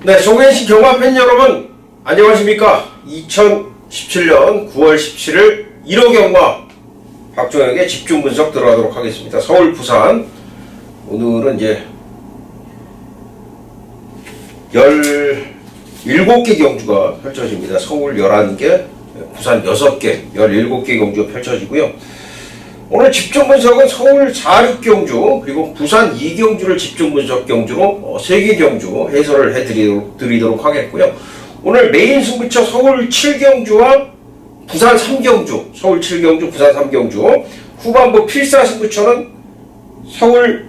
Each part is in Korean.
네, 정혜신 경마팬 여러분 안녕하십니까. 2017년 9월 17일 1호 경마 박종혁의 집중 분석 들어가도록 하겠습니다. 서울, 부산 오늘은 이제 17개 경주가 펼쳐집니다. 서울 11개, 부산 6개, 17개 경주가 펼쳐지고요. 오늘 집중 분석은 서울 4륙 경주 그리고 부산 2경주를 집중 분석 경주로 3개 경주 해설을 해드리도록 하겠고요. 오늘 메인 승부처 서울 7경주와 부산 3경주, 서울 7경주, 부산 3경주, 후반부 필사 승부처는 서울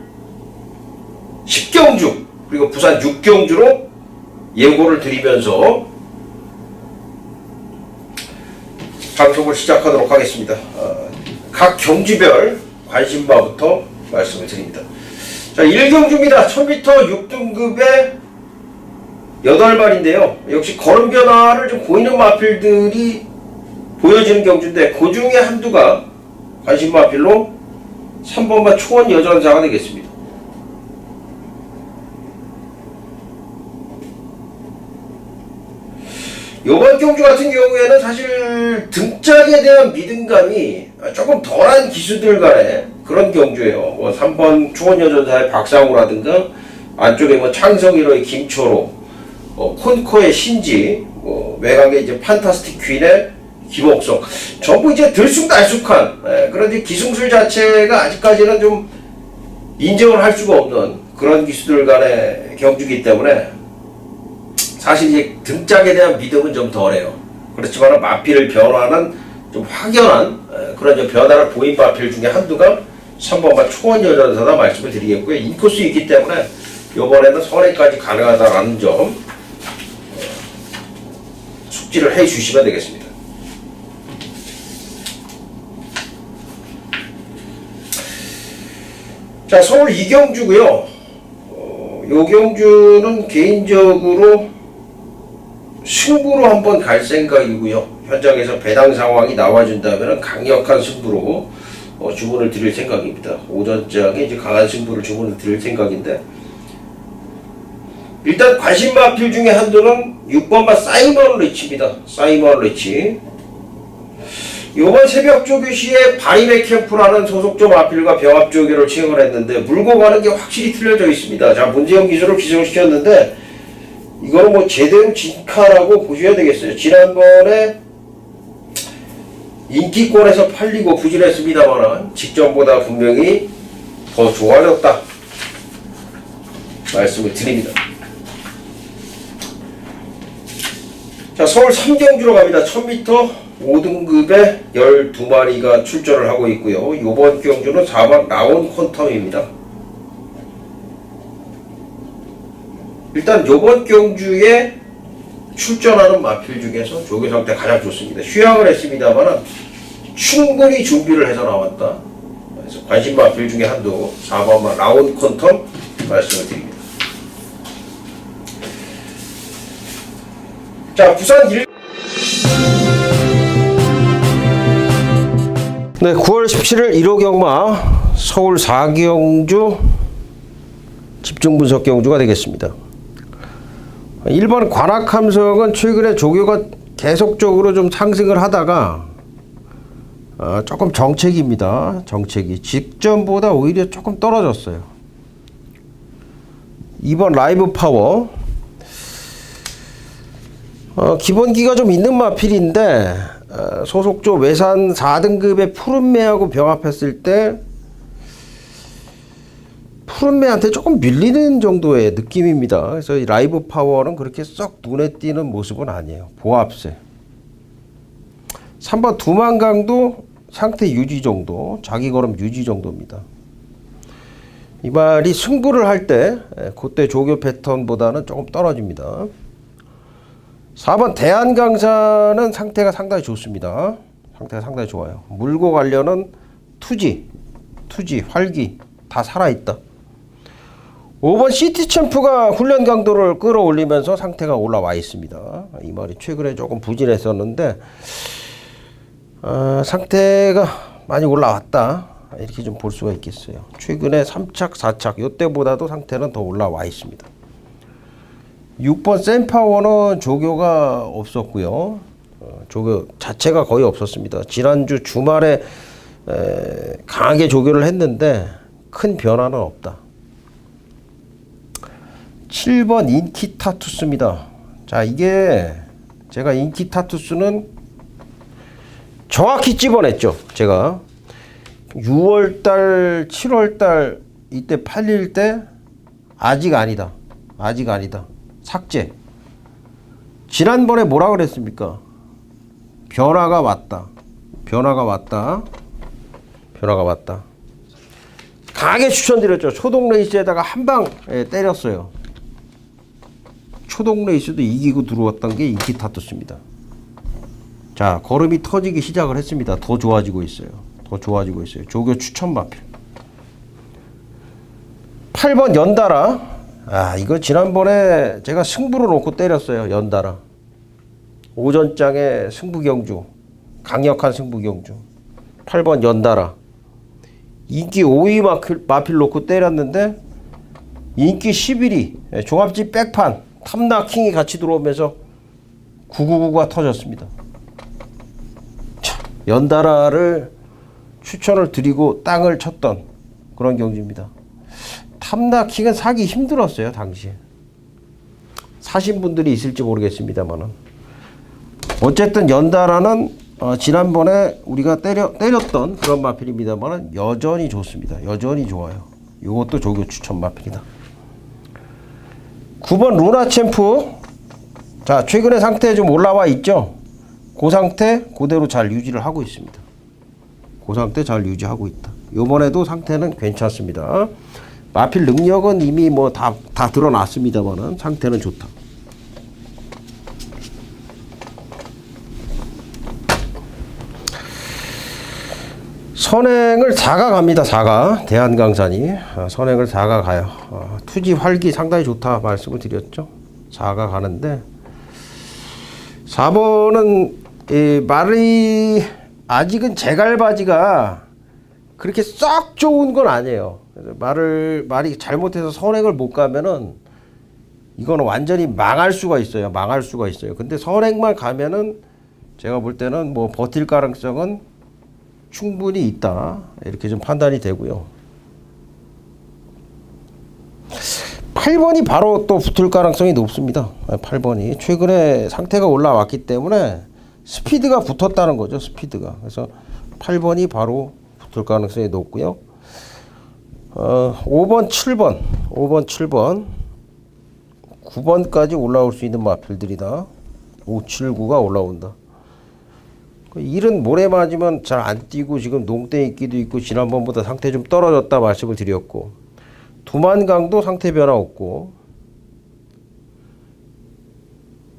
10경주 그리고 부산 6경주로 예고를 드리면서 방송을 시작하도록 하겠습니다. 각 경주별 관심바부터 말씀을 드립니다. 자, 1경주입니다. 1000m 6등급의 8마리인데요. 역시 걸음 변화를 좀 보이는 마필들이 보여지는 경주인데 그 중에 한두가 관심마필로 3번마 초원 여전사가 되겠습니다. 이번 경주 같은 경우에는 사실 등짝에 대한 믿음감이 조금 덜한 기수들 간의 그런 경주예요. 뭐 3번 초원여전사의 박상우라든가 안쪽에 뭐 창성일호의 김초로, 콘코의 신지, 외곽에 이제 판타스틱 퀸의 김옥성, 전부 이제 들쑥날쑥한 그런 이제 기승술 자체가 아직까지는 좀 인정을 할 수가 없는 그런 기수들 간의 경주이기 때문에 사실 이제 등짝에 대한 믿음은 좀 덜해요. 그렇지만 마필 변화는 좀 확연한 그런 좀 변화를 보인 마필 중에 한두가 3번마 초원여전사다 말씀을 드리겠고요. 인코스 있기 때문에 이번에는 선회까지 가능하다라는 점 숙지를 해 주시면 되겠습니다. 자, 서울 2경주고요. 요 경주는 개인적으로 승부로 한번 갈 생각이고요. 현장에서 배당 상황이 나와준다면 강력한 승부로 주문을 드릴 생각입니다. 오전장에 이제 강한 승부를 주문을 드릴 생각인데, 일단 관심 마필 중에 한두는 6번마 사이먼 리치입니다. 사이먼 리치. 요번 새벽 조교 시에 바리메 캠프라는 소속조 마필과 병합 조교를 시행을 했는데 물고 가는 게 확실히 틀려져 있습니다. 자, 문재영 기수를 기승을 시켰는데 이거는 뭐 제대로 진카라고 보셔야 되겠어요. 지난번에 인기권에서 팔리고 부진했습니다만 직전보다 분명히 더 좋아졌다 말씀을 드립니다. 자, 서울 3경주로 갑니다. 1000m 5등급에 12마리가 출전을 하고 있고요. 이번 경주는 4번 라온 퀀텀입니다. 일단 이번 경주에 출전하는 마필 중에서 조교 상태 가장 좋습니다. 휴양을 했습니다만 충분히 준비를 해서 나왔다. 그래서 관심 마필 중에 한두 4번마 라온 퀀텀 말씀을 드립니다. 자, 부산 1 네, 9월 17일 1호 경마 서울 4경주 집중 분석 경주가 되겠습니다. 1번 관악함성은 최근에 조교가 계속적으로 좀 상승을 하다가 조금 정체기입니다. 정체기. 직전보다 오히려 조금 떨어졌어요. 2번 라이브 파워. 기본기가 좀 있는 마필인데 소속조 외산 4등급의 푸른매하고 병합했을 때 푸른매한테 조금 밀리는 정도의 느낌입니다. 그래서 이 라이브 파워는 그렇게 썩 눈에 띄는 모습은 아니에요. 보합세. 3번 두만강도 상태 유지 정도, 자기 걸음 유지 정도입니다. 이 말이 승부를 할 때 그때 조교 패턴보다는 조금 떨어집니다. 4번 대한강사는 상태가 상당히 좋습니다. 상태가 상당히 좋아요. 물고 가려는 투지, 활기 다 살아있다. 5번 시티챔프가 훈련 강도를 끌어올리면서 상태가 올라와 있습니다. 이 말이 최근에 조금 부진했었는데 상태가 많이 올라왔다. 이렇게 좀 볼 수가 있겠어요. 최근에 3착, 4착 이때보다도 상태는 더 올라와 있습니다. 6번 센파워는 조교가 없었고요. 조교 자체가 거의 없었습니다. 지난주 주말에 강하게 조교를 했는데 큰 변화는 없다. 7번 인키타투스입니다. 자, 이게 제가 인키타투스는 정확히 집어냈죠. 제가 6월달 7월달 이때 팔릴 때 아직 아니다. 아직 아니다. 삭제. 지난번에 뭐라 그랬습니까? 변화가 왔다. 변화가 왔다. 변화가 왔다. 강하게 추천드렸죠. 초동 레이스에다가 한 방 때렸어요. 초동 레이스도 이기고 들어왔던 게 인키타투스입니다. 자, 걸음이 터지기 시작을 했습니다. 더 좋아지고 있어요. 더 좋아지고 있어요. 조교 추천 마필. 8번 연달아. 아, 이거 지난번에 제가 승부로 놓고 때렸어요. 연달아. 오전장에 승부경주. 강력한 승부경주. 8번 연달아. 인기 5위 마필 놓고 때렸는데 인기 11위. 종합집 백판. 탐나킹이 같이 들어오면서 999가 터졌습니다. 자, 연달아를 추천을 드리고 땅을 쳤던 그런 경주입니다. 탐나킹은 사기 힘들었어요. 당시에. 사신 분들이 있을지 모르겠습니다만은. 어쨌든 연달아는 지난번에 우리가 때렸던 그런 마필입니다만은 여전히 좋습니다. 여전히 좋아요. 이것도 조교 추천 마필이다. 9번 루나 챔프. 자, 최근에 상태 좀 올라와 있죠. 그 상태 그대로 잘 유지를 하고 있습니다. 그 상태 잘 유지하고 있다. 요번에도 상태는 괜찮습니다. 마필 능력은 이미 뭐 다 드러났습니다만은 상태는 좋다. 선행을 4가 갑니다. 4가 대한강산이 선행을 4가 가요. 투지 활기 상당히 좋다 말씀을 드렸죠. 4가 가는데 4번은 말이 아직은 제갈바지가 그렇게 썩 좋은 건 아니에요. 말이 잘못해서 선행을 못 가면은 이거는 완전히 망할 수가 있어요. 망할 수가 있어요. 근데 선행만 가면은 제가 볼 때는 뭐 버틸 가능성은 충분히 있다. 이렇게 좀 판단이 되고요. 8번이 바로 또 붙을 가능성이 높습니다. 8번이 최근에 상태가 올라왔기 때문에 스피드가 붙었다는 거죠. 스피드가. 그래서 8번이 바로 붙을 가능성이 높고요. 5번, 7번, 5번, 7번, 9번까지 올라올 수 있는 마필들이다. 5, 7, 9가 올라온다. 일은 모래 맞으면 잘 안 뛰고 지금 농땡이끼도 있고 지난번보다 상태 좀 떨어졌다 말씀을 드렸고 두만강도 상태 변화 없고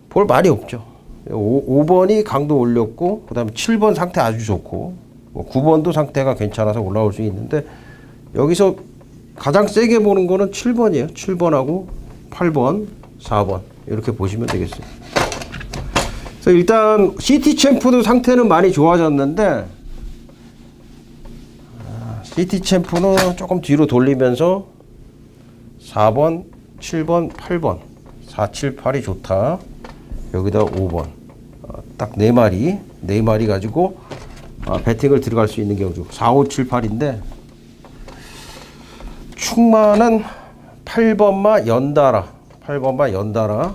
볼 말이 없죠. 5번이 강도 올렸고 그 다음에 7번 상태 아주 좋고 9번도 상태가 괜찮아서 올라올 수 있는데 여기서 가장 세게 보는 거는 7번이에요. 7번하고 8번, 4번 이렇게 보시면 되겠어요. 그래서 일단 시티 챔프도 상태는 많이 좋아졌는데 시티 챔프는 조금 뒤로 돌리면서 4번, 7번, 8번 4, 7, 8이 좋다. 여기다 5번 딱 4마리 가지고 배팅을 들어갈 수 있는 경주 4, 5, 7, 8인데 충만은 8번마 연달아 8번마 연달아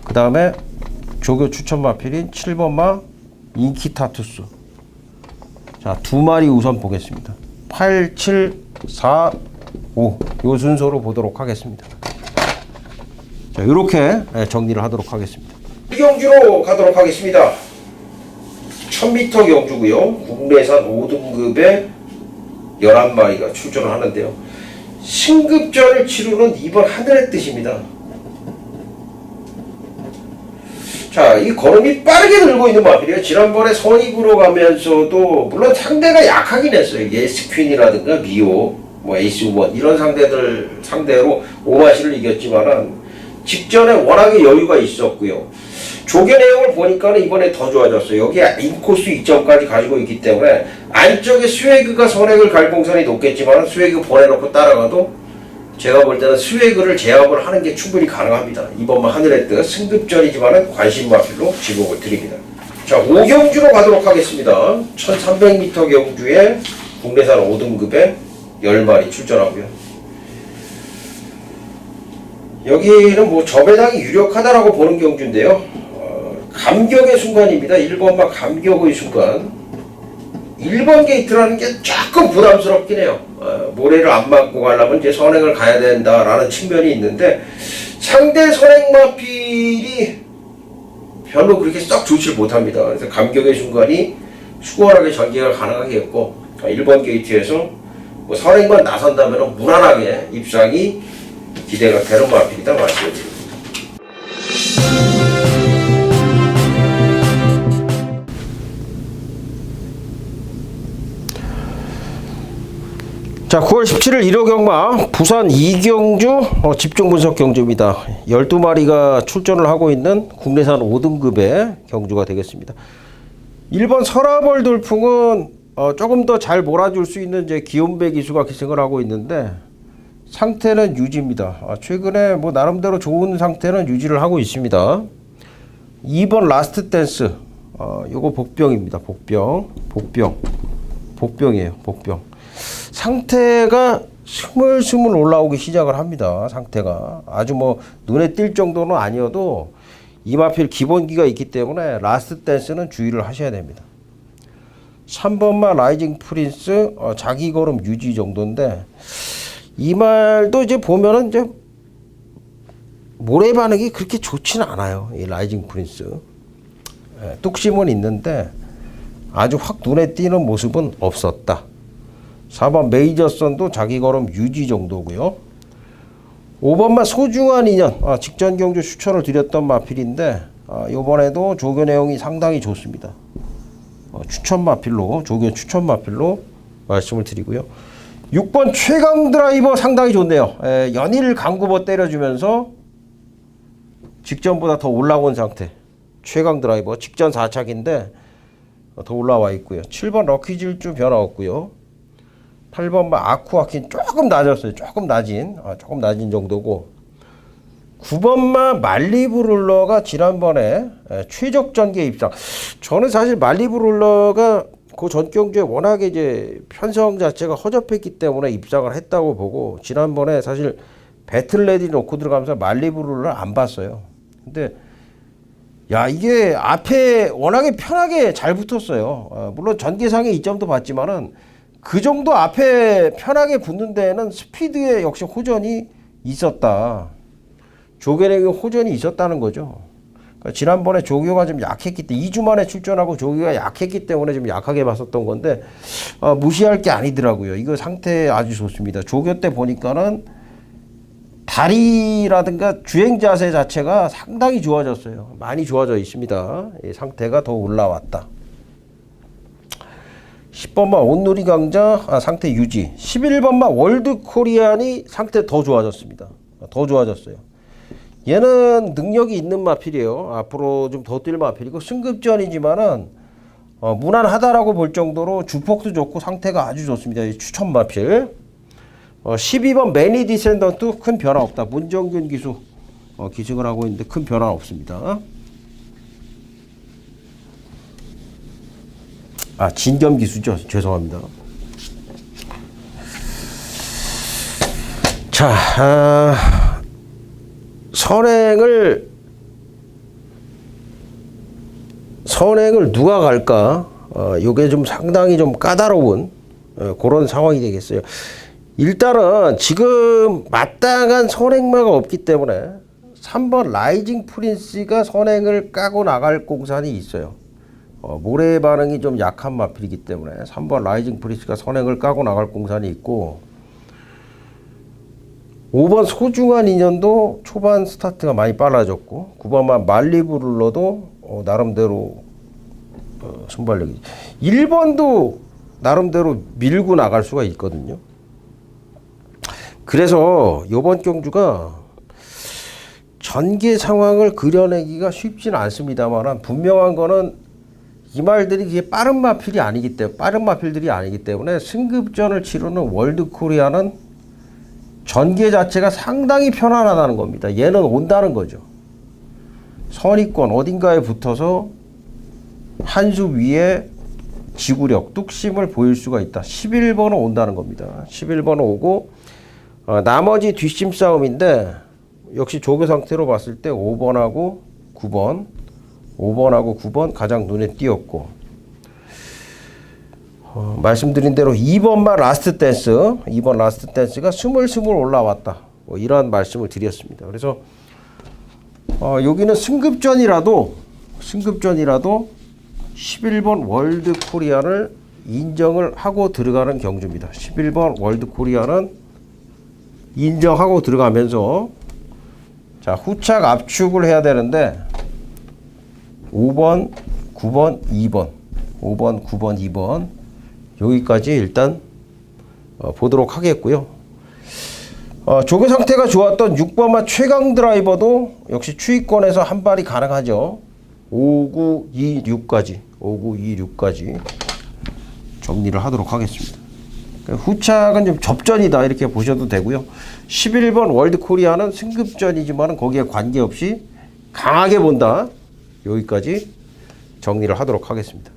그 다음에 조교 추천 마필인 7번마 인키타투스. 자, 2마리 우선 보겠습니다. 8, 7, 4, 5 요 순서로 보도록 하겠습니다. 자, 이렇게 정리를 하도록 하겠습니다. 경주로 가도록 하겠습니다. 1000m 경주고요. 국내산 5등급의 11마리가 출전을 하는데요. 신급전을 치르는 이번 하늘의 뜻입니다. 자, 이 걸음이 빠르게 늘고 있는 마필이에요. 지난번에 선입으로 가면서도 물론 상대가 약하긴 했어요. 예스퀸이라든가 미오, 뭐 에이스1 이런 상대들 상대로 오마시를 이겼지만은 직전에 워낙에 여유가 있었고요. 조개 내용을 보니까 이번에 더 좋아졌어요. 여기에 인코스 2점까지 가지고 있기 때문에 안쪽에 스웨그가 선행을 갈 공산이 높겠지만 스웨그 보내놓고 따라가도 제가 볼 때는 스웨그를 제압을 하는 게 충분히 가능합니다. 이번만 하늘의 뜻 승급전이지만은 관심 마필로 지목을 드립니다. 자, 5경주로 가도록 하겠습니다. 1300m 경주에 국내산 5등급에 10마리 출전하고요. 여기는 뭐 저배당이 유력하다라고 보는 경주인데요. 감격의 순간입니다. 1번만 감격의 순간. 1번 게이트라는 게 조금 부담스럽긴 해요. 모래를 안 맞고 가려면 이제 선행을 가야 된다라는 측면이 있는데 상대 선행 마필이 별로 그렇게 썩 좋지 못합니다. 그래서 감격의 순간이 수월하게 전개가 가능하겠고 1번 게이트에서 뭐 선행만 나선다면 무난하게 입상이 기대가 되는 마필이다 말씀을 드립니다. 자, 9월 17일 1호 경마 부산 이경주 집중 분석 경주입니다. 12마리가 출전을 하고 있는 국내산 5등급의 경주가 되겠습니다. 1번 서라벌 돌풍은 조금 더 잘 몰아줄 수 있는 이제 기욤배 기수가 기승을 하고 있는데 상태는 유지입니다. 최근에 뭐 나름대로 좋은 상태는 유지를 하고 있습니다. 2번 라스트 댄스 요거 복병입니다. 복병이에요. 복병. 상태가 스물스물 올라오기 시작을 합니다. 상태가 아주 뭐 눈에 띌 정도는 아니어도 이마필 기본기가 있기 때문에 라스트 댄스는 주의를 하셔야 됩니다. 3번만 라이징 프린스 자기 걸음 유지 정도인데 이 말도 이제 보면은 이제 모래 반응이 그렇게 좋지는 않아요. 이 라이징 프린스 뚝심은 있는데 아주 확 눈에 띄는 모습은 없었다. 4번 메이저선도 자기 걸음 유지 정도고요. 5번만 소중한 인연 직전 경주 추천을 드렸던 마필인데 이번에도 조교 내용이 상당히 좋습니다. 추천 마필로 말씀을 드리고요. 6번 최강 드라이버 상당히 좋네요. 연일 강구버 때려주면서 직전보다 더 올라온 상태. 최강 드라이버 직전 4착인데 더 올라와 있고요. 7번 럭키 질주 변화 없고요. 8번만 아쿠아킨 조금 낮았어요. 조금 낮은 정도고 9번만 말리브룰러가 지난번에 최적 전개 입상. 저는 사실 말리브룰러가 그 전 경주에 워낙에 이제 편성 자체가 허접했기 때문에 입상을 했다고 보고 지난번에 사실 배틀레디 놓고 들어가면서 말리브룰러를 안 봤어요. 근데 야 이게 앞에 워낙에 편하게 잘 붙었어요. 물론 전개상의 이점도 봤지만은 그 정도 앞에 편하게 붙는 데에는 스피드에 역시 호전이 있었다. 조교에게 호전이 있었다는 거죠. 그러니까 지난번에 조교가 좀 약했기 때문에 2주 만에 출전하고 조교가 약했기 때문에 좀 약하게 봤었던 건데 무시할 게 아니더라고요. 이거 상태 아주 좋습니다. 조교 때 보니까는 다리라든가 주행 자세 자체가 상당히 좋아졌어요. 많이 좋아져 있습니다. 상태가 더 올라왔다. 10번만 온누리 강자 상태 유지. 11번만 월드 코리안이 상태 더 좋아졌습니다. 더 좋아졌어요. 얘는 능력이 있는 마필이에요. 앞으로 좀 더 뛸 마필이고 승급전이지만은 무난하다라고 볼 정도로 주폭도 좋고 상태가 아주 좋습니다. 추천 마필. 12번 매니 디센던트 큰 변화 없다. 문정균 기수 기승을 하고 있는데 큰 변화 없습니다. 진겸 기수죠. 죄송합니다. 자, 선행을 누가 갈까? 요게 좀 상당히 좀 까다로운 그런 상황이 되겠어요. 일단은 지금 마땅한 선행마가 없기 때문에 3번 라이징 프린스가 선행을 까고 나갈 공산이 있어요. 모래 반응이 좀 약한 마필이기 때문에 3번 라이징 프린스가 선행을 까고 나갈 공산이 있고 5번 소중한 인연도 초반 스타트가 많이 빨라졌고 9번만 말리브룰러도 나름대로 순발력이 1번도 나름대로 밀고 나갈 수가 있거든요. 그래서 이번 경주가 전개 상황을 그려내기가 쉽지는 않습니다만 분명한 거는 이 말들이 이게 빠른 마필들이 아니기 때문에 승급전을 치르는 월드 코리아는 전개 자체가 상당히 편안하다는 겁니다. 얘는 온다는 거죠. 선입권 어딘가에 붙어서 한 수 위에 지구력, 뚝심을 보일 수가 있다. 11번은 온다는 겁니다. 11번은 오고 나머지 뒷심 싸움인데 역시 조교 상태로 봤을 때 5번하고 9번 5번하고 9번 가장 눈에 띄었고 말씀드린 대로 2번만 라스트 댄스 2번 라스트 댄스가 스물스물 올라왔다. 뭐 이런 말씀을 드렸습니다. 그래서 여기는 승급전이라도 11번 월드 코리안을 인정을 하고 들어가는 경주입니다. 11번 월드 코리안은 인정하고 들어가면서 자 후착 압축을 해야 되는데 5번, 9번, 2번 5번, 9번, 2번 여기까지 일단 보도록 하겠고요. 조교 상태가 좋았던 6번마 최강 드라이버도 역시 추위권에서 한 발이 가능하죠. 5926까지 정리를 하도록 하겠습니다. 후착은 좀 접전이다 이렇게 보셔도 되고요. 11번 월드 코리아는 승급전이지만 거기에 관계없이 강하게 본다. 여기까지 정리를 하도록 하겠습니다.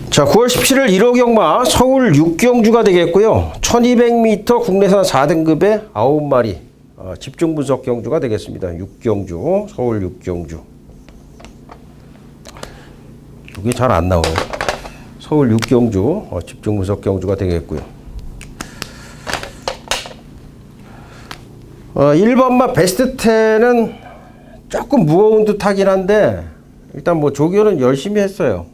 자, 9월 17일 1호 경마 서울 6경주가 되겠고요. 1200m 국내산 4등급의 9마리 집중 분석 경주가 되겠습니다. 6경주, 서울 6경주. 이게 잘 안 나와요. 서울 6경주 집중 분석 경주가 되겠고요. 1번마 베스트 10은 조금 무거운 듯 하긴 한데 일단 뭐 조교는 열심히 했어요.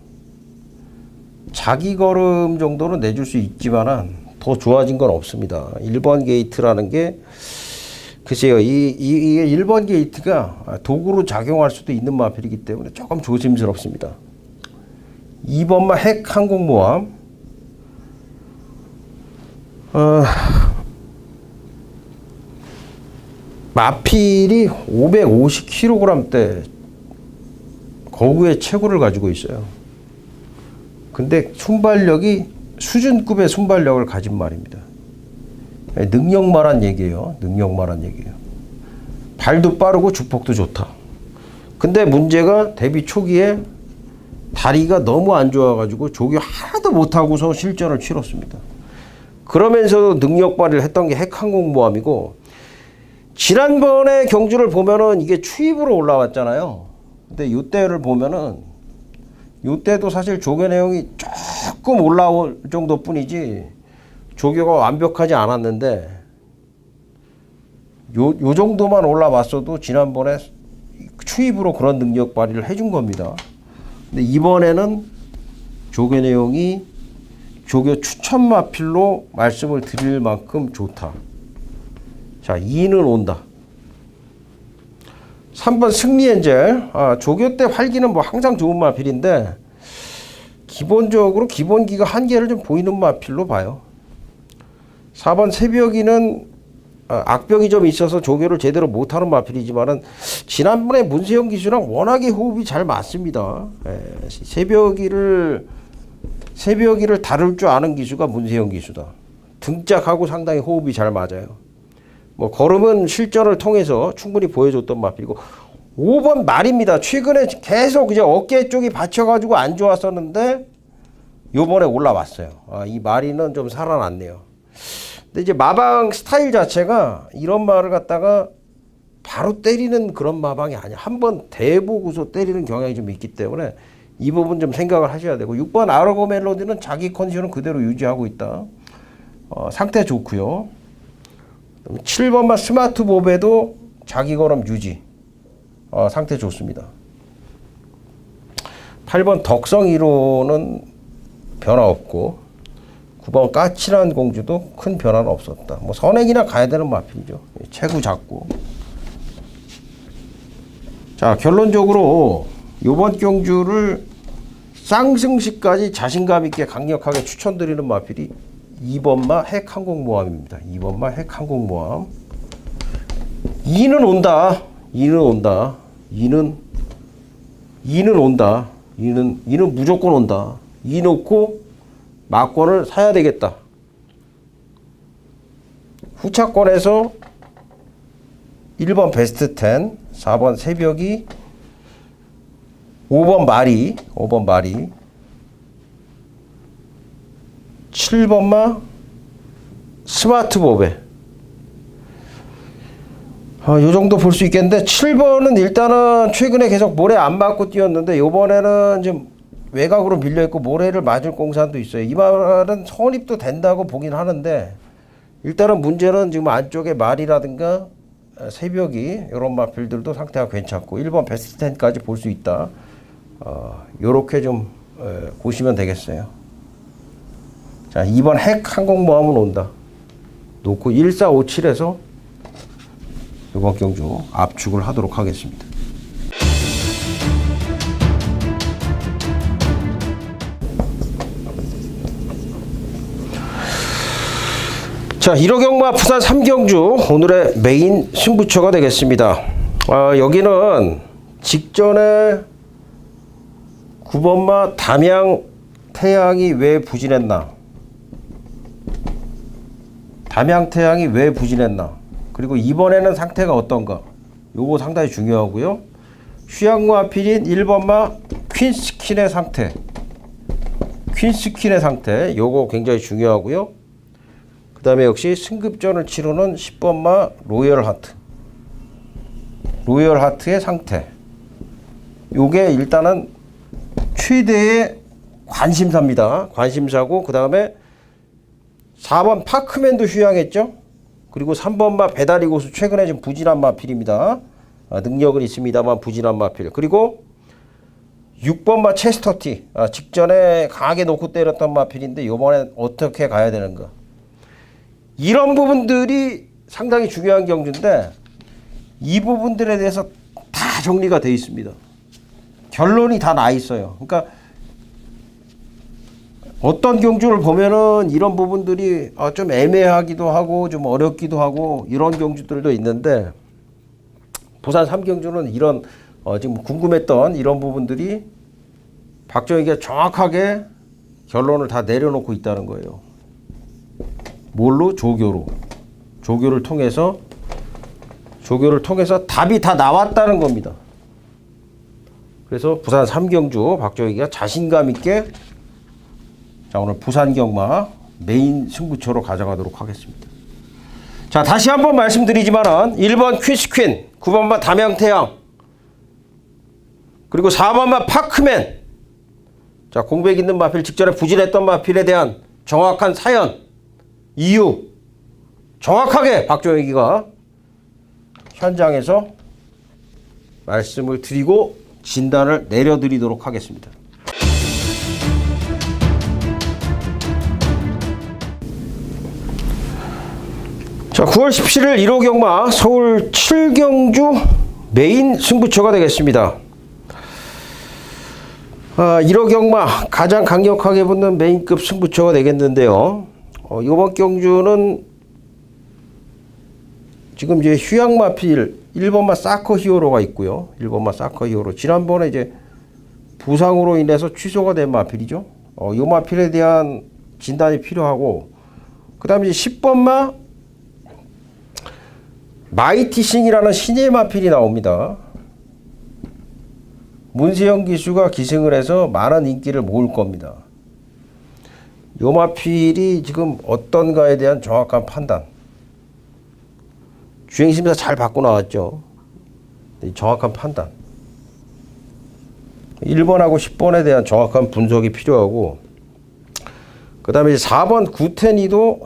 자기 걸음 정도는 내줄 수 있지만은 더 좋아진 건 없습니다. 1번 게이트라는 게 글쎄요, 이게 1번 게이트가 도구로 작용할 수도 있는 마필이기 때문에 조금 조심스럽습니다. 2번마 핵 항공모함 마필이 550kg대 거구의 체구를 가지고 있어요. 근데 순발력이 수준급의 순발력을 가진 말입니다. 능력만한 얘기예요. 능력만한 얘기예요. 발도 빠르고 주폭도 좋다. 근데 문제가 데뷔 초기에 다리가 너무 안 좋아가지고 조교 하나도 못하고서 실전을 치렀습니다. 그러면서도 능력 발휘를 했던 게 핵항공모함이고 지난번에 경주를 보면은 이게 추입으로 올라왔잖아요. 근데 이때를 보면은 이때도 사실 조교 내용이 조금 올라올 정도뿐이지 조교가 완벽하지 않았는데 요 정도만 올라왔어도 지난번에 추입으로 그런 능력 발휘를 해준 겁니다. 근데 이번에는 조교 내용이 조교 추천 마필로 말씀을 드릴 만큼 좋다. 자, 2는 온다. 3번 승리엔젤. 조교 때 활기는 뭐 항상 좋은 마필인데 기본적으로 기본기가 한계를 좀 보이는 마필로 봐요. 4번 새벽이는 악벽이 좀 있어서 조교를 제대로 못하는 마필이지만은 지난번에 문세영 기수랑 워낙에 호흡이 잘 맞습니다. 새벽이를 다룰 줄 아는 기수가 문세영 기수다. 등짝하고 상당히 호흡이 잘 맞아요. 뭐 걸음은 실전을 통해서 충분히 보여줬던 마필이고 5번 말입니다. 최근에 계속 이제 어깨 쪽이 받쳐가지고 안 좋았었는데 요번에 올라왔어요. 이 마리는 좀 살아났네요. 근데 이제 마방 스타일 자체가 이런 말을 갖다가 바로 때리는 그런 마방이 아니야. 한번 대보고서 때리는 경향이 좀 있기 때문에 이 부분 좀 생각을 하셔야 되고 6번 아르고 멜로디는 자기 컨디션은 그대로 유지하고 있다. 상태 좋고요. 7번만 스마트 보배도 자기 걸음 유지. 상태 좋습니다. 8번 덕성 1호는 변화 없고 9번 까칠한 공주도 큰 변화는 없었다. 뭐 선행이나 가야 되는 마필이죠. 체구 작고. 자, 결론적으로 이번 경주를 쌍승시까지 자신감 있게 강력하게 추천드리는 마필이 2번마 핵항공모함입니다. 2번마 핵항공모함. 2는 온다. 2는 온다. 2는 온다. 2는 무조건 온다. 2 놓고 막권을 사야 되겠다. 후차권에서 1번 베스트 10, 4번 새벽이, 5번 말이, 7번마 스마트 보배. 요 정도 볼 수 있겠는데, 7번은 일단은 최근에 계속 모래 안 맞고 뛰었는데, 요번에는 좀 외곽으로 밀려있고 모래를 맞을 공산도 있어요. 이 말은 선입도 된다고 보긴 하는데, 일단은 문제는 지금 안쪽에 말이라든가 새벽이 이런 마필들도 상태가 괜찮고 1번 베스트 10까지 볼 수 있다. 요렇게 좀 보시면 되겠어요. 자, 2번 핵 항공모함은 온다. 놓고 1457에서 이번 경주 압축을 하도록 하겠습니다. 자, 1호 경마 부산 3경주 오늘의 메인 승부처가 되겠습니다. 여기는 직전에 9번마 담양 태양이 왜 부진했나? 담양 태양이 왜 부진했나? 그리고 이번에는 상태가 어떤가? 요거 상당히 중요하고요. 휴양마 필인 1번마 퀸스킨의 상태. 퀸스킨의 상태. 요거 굉장히 중요하고요. 그 다음에 역시 승급전을 치르는 10번마 로열 하트. 로열 하트의 상태. 요게 일단은 최대의 관심사입니다. 관심사고, 그 다음에 4번 파크맨도 휴양했죠. 그리고 3번마 배다리 고수 최근에 좀 부진한 마필입니다. 능력은 있습니다만 부진한 마필. 그리고 6번마 체스터티. 직전에 강하게 놓고 때렸던 마필인데 요번엔 어떻게 가야 되는가. 이런 부분들이 상당히 중요한 경주인데 이 부분들에 대해서 다 정리가 되어 있습니다. 결론이 다 나 있어요. 그러니까 어떤 경주를 보면은 이런 부분들이 좀 애매하기도 하고 좀 어렵기도 하고 이런 경주들도 있는데 부산 3경주는 이런 지금 궁금했던 이런 부분들이 박정희가 정확하게 결론을 다 내려놓고 있다는 거예요. 뭘로? 조교로. 조교를 통해서 답이 다 나왔다는 겁니다. 그래서 부산 3경주 박정희가 자신감 있게 자, 오늘 부산 경마 메인 승부처로 가져가도록 하겠습니다. 자, 다시 한번 말씀드리지만은 1번 퀸스퀸, 9번마 담양태양, 그리고 4번마 파크맨. 자, 공백 있는 마필, 직전에 부진했던 마필에 대한 정확한 사연, 이유 정확하게 박정희가 현장에서 말씀을 드리고 진단을 내려드리도록 하겠습니다. 자, 9월 17일 1호 경마 서울 7경주 메인 승부처가 되겠습니다. 1호 경마 가장 강력하게 붙는 메인급 승부처가 되겠는데요. 이번 경주는 지금 이제 휴양마필 1번마 사커 히어로가 있고요. 1번마 사커 히어로. 지난번에 이제 부상으로 인해서 취소가 된 마필이죠. 이 마필에 대한 진단이 필요하고, 그 다음에 이제 10번마 마이티싱이라는 신예 마필이 나옵니다. 문세영 기수가 기승을 해서 많은 인기를 모을 겁니다. 요 마필이 지금 어떤가에 대한 정확한 판단. 주행심사 잘 받고 나왔죠. 정확한 판단. 1번하고 10번에 대한 정확한 분석이 필요하고, 그 다음에 4번 구텐이도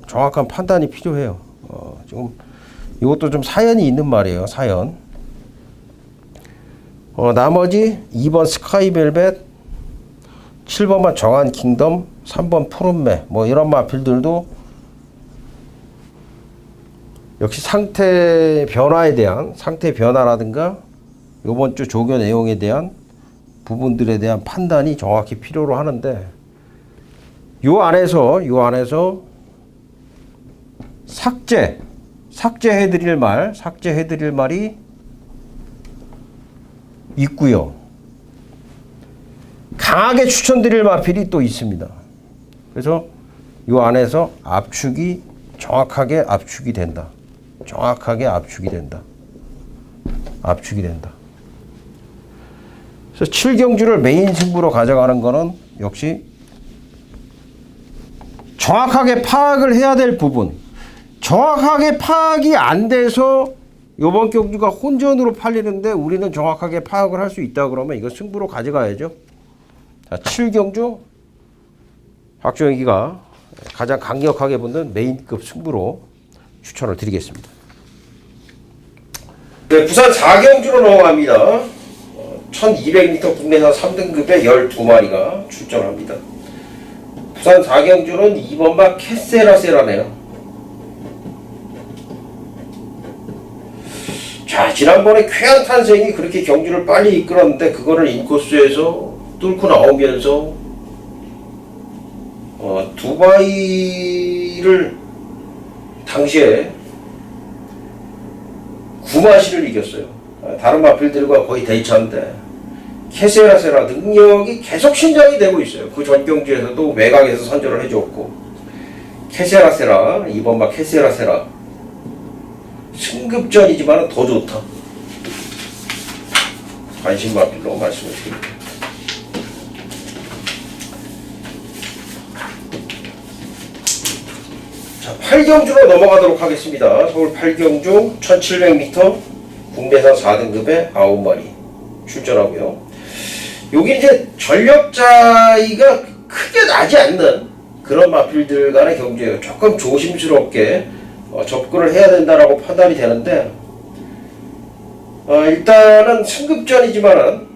정확한 판단이 필요해요. 지금 이것도 좀 사연이 있는 말이에요. 사연. 나머지 2번 스카이벨벳, 7번만 정한 킹덤, 3번 푸른매, 뭐 이런 마필들도 역시 상태 변화라든가 요번 주 조교 내용에 대한 부분들에 대한 판단이 정확히 필요로 하는데, 요 안에서 삭제해드릴 말이 있고요. 강하게 추천드릴 마필이 또 있습니다. 그래서 이 안에서 압축이 정확하게 압축이 된다. 정확하게 압축이 된다. 압축이 된다. 그래서 7경주를 메인 승부로 가져가는 거는 역시 정확하게 파악을 해야 될 부분. 정확하게 파악이 안 돼서 이번 경주가 혼전으로 팔리는데 우리는 정확하게 파악을 할 수 있다 그러면 이거 승부로 가져가야죠. 자, 7경주 박종익이가 가장 강력하게 붙는 메인급 승부로 추천을 드리겠습니다. 네, 부산 4경주로 넘어갑니다. 1200m 국내산 3등급에 12마리가 출전합니다. 부산 4경주는 2번마 캐세라세라네요. 자, 지난번에 쾌한탄생이 그렇게 경주를 빨리 이끌었는데 그거를 인코스에서 뚫고 나오면서 두바이를 당시에 구마시를 이겼어요. 다른 마필들과 거의 대차인데 캐세라세라 능력이 계속 신장이 되고 있어요. 그 전 경주에서도 외곽에서 선전을 해줬고 캐세라세라, 이번 막 캐세라세라 승급전이지만 더 좋다. 관심 마필로 말씀을 드립니다. 자, 8경주로 넘어가도록 하겠습니다. 서울 8경주 1700m 국내산 4등급에 9마리 출전하고요. 여기 이제 전력 차이가 크게 나지 않는 그런 마필들 간의 경주예요. 조금 조심스럽게 접근을 해야 된다라고 판단이 되는데 일단은 승급전이지만은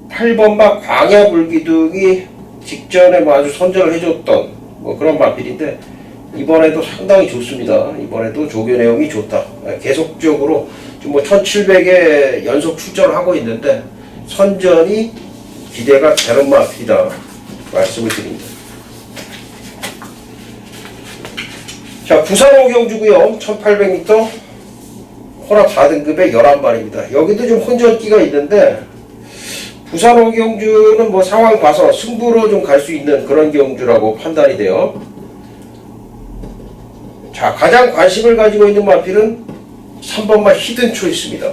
8번마 광야불기둥이 직전에 아주 선전을 해줬던 그런 마필인데 이번에도 상당히 좋습니다. 이번에도 조교 내용이 좋다. 계속적으로 지금 1700에 연속 출전을 하고 있는데 선전이 기대가 되는 마필이다 말씀을 드립니다. 자, 부산 5경주고요. 1800m 혼합 4등급에 11마리입니다. 여기도 좀 혼전기가 있는데 부산 5경주는 상황 봐서 승부로 좀 갈 수 있는 그런 경주라고 판단이 돼요. 자, 가장 관심을 가지고 있는 마필은 3번마 히든 초이스입니다.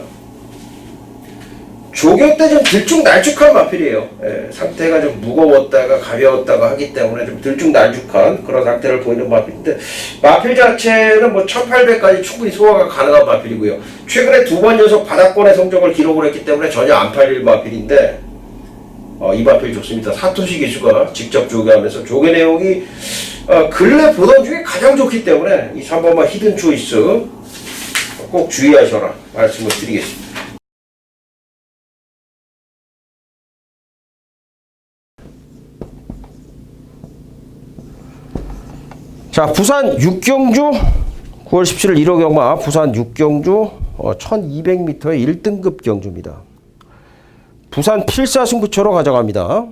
조교 때 좀 들쭉날쭉한 마필이에요. 상태가 좀 무거웠다가 가벼웠다가 하기 때문에 좀 들쭉날쭉한 그런 상태를 보이는 마필인데 마필 자체는 1800까지 충분히 소화가 가능한 마필이고요. 최근에 2번 연속 바닥권의 성적을 기록을 했기 때문에 전혀 안 팔릴 마필인데 이 마필 좋습니다. 사토시 기수가 직접 조교하면서 조교 내용이 근래 보던 중에 가장 좋기 때문에 이 3번마 히든 초이스 꼭 주의하셔라 말씀을 드리겠습니다. 자, 부산 6경주 9월 17일 1호 경마 부산 6경주 1200m의 1등급 경주입니다. 부산 필사승부처로 가져갑니다.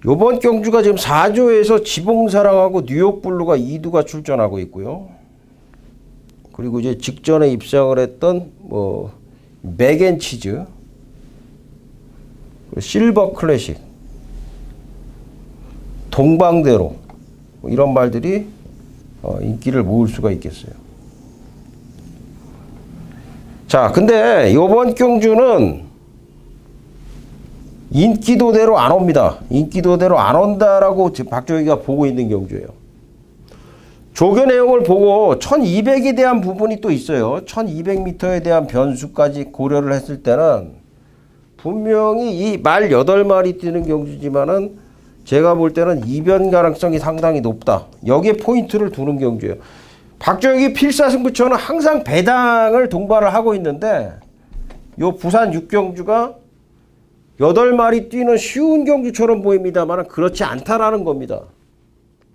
요번 경주가 지금 4조에서 지봉사랑하고 뉴욕블루가 2두가 출전하고 있고요. 그리고 이제 직전에 입상을 했던 맥앤치즈, 실버 클래식, 동방대로 이런 말들이 인기를 모을 수가 있겠어요. 자, 근데 요번 경주는 인기도대로 안 옵니다. 인기도대로 안 온다라고 지금 박종익이가 보고 있는 경주예요. 조교 내용을 보고 1200에 대한 부분이 또 있어요. 1200m에 대한 변수까지 고려를 했을 때는 분명히 이 말 8마리 뛰는 경주지만은 제가 볼 때는 이변 가능성이 상당히 높다. 여기에 포인트를 두는 경주예요. 박종익이 필사승부처는 항상 배당을 동반을 하고 있는데 요 부산 6경주가 8마리 뛰는 쉬운 경주처럼 보입니다만 그렇지 않다라는 겁니다.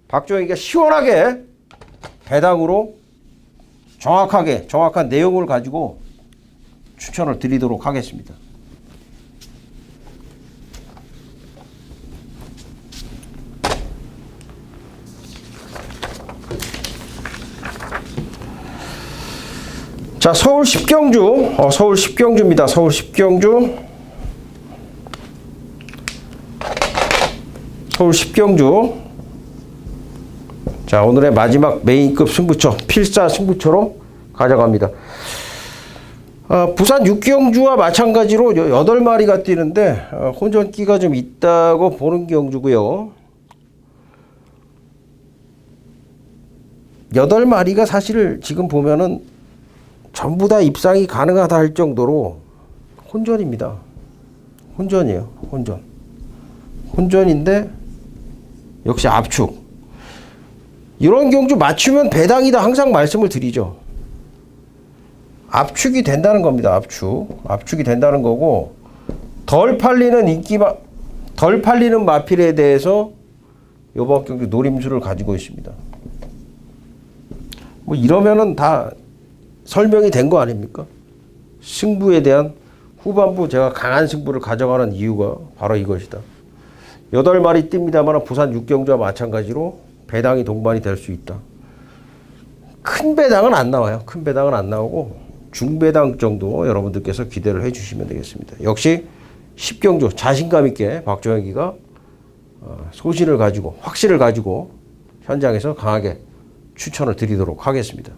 박종익이 시원하게 배당으로 정확한 내용을 가지고 추천을 드리도록 하겠습니다. 자, 서울 10경주, 서울 10경주입니다. 서울 10경주 서울 10경주. 자, 오늘의 마지막 메인급 승부처, 필사 승부처로 가져갑니다. 부산 6경주와 마찬가지로 8마리가 뛰는데 혼전기가 좀 있다고 보는 경주고요. 8마리가 사실 지금 보면은 전부 다 입상이 가능하다 할 정도로 혼전입니다. 혼전이에요. 혼전인데 역시 압축. 이런 경주 맞추면 배당이다 항상 말씀을 드리죠. 압축이 된다는 겁니다. 압축이 된다는 거고, 덜 팔리는 마필에 대해서 이번 경기 노림수를 가지고 있습니다. 뭐 이러면은 다 설명이 된 거 아닙니까? 승부에 대한 후반부 제가 강한 승부를 가져가는 이유가 바로 이것이다. 8마리 뜁니다만 부산 6경주와 마찬가지로 배당이 동반이 될 수 있다. 큰 배당은 안 나와요. 큰 배당은 안 나오고 중배당 정도 여러분들께서 기대를 해주시면 되겠습니다. 역시 10경주 자신감 있게 박종혁이가 소신을 가지고 확신을 가지고 현장에서 강하게 추천을 드리도록 하겠습니다.